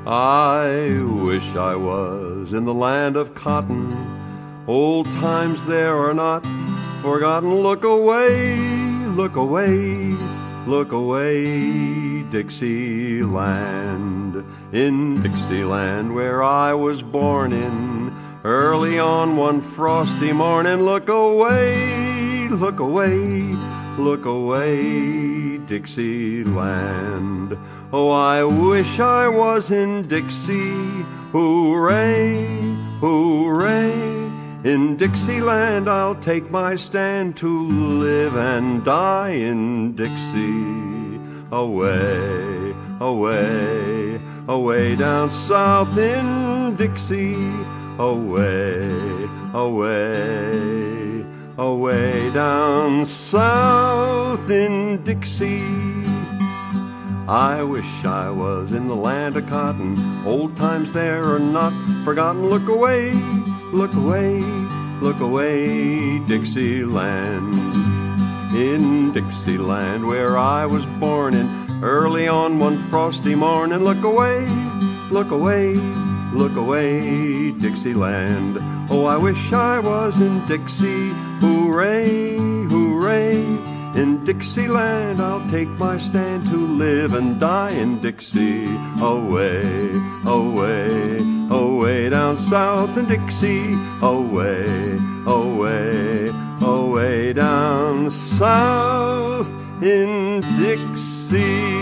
I wish I was in the land of cotton. Old times there are not forgotten. Look away, look away, look away, Dixieland. In Dixieland where I was born in, early on one frosty morning. Look away, look away, look away, Dixieland. Oh, I wish I was in Dixie. Hooray, hooray. In Dixieland I'll take my stand to live and die in Dixie. Away, away, away down south in Dixie. Away, away, away down south in Dixie. I wish I was in the land of cotton. Old times there are not forgotten. Look away, look away, look away, Dixieland. In Dixieland where I was born in, early on one frosty morning. Look away, look away, look away, Dixieland. Oh, I wish I was in Dixie. Hooray, hooray. In Dixieland I'll take my stand to live and die in Dixie. Away, away, away down south in Dixie. Away, away, away down south in Dixie.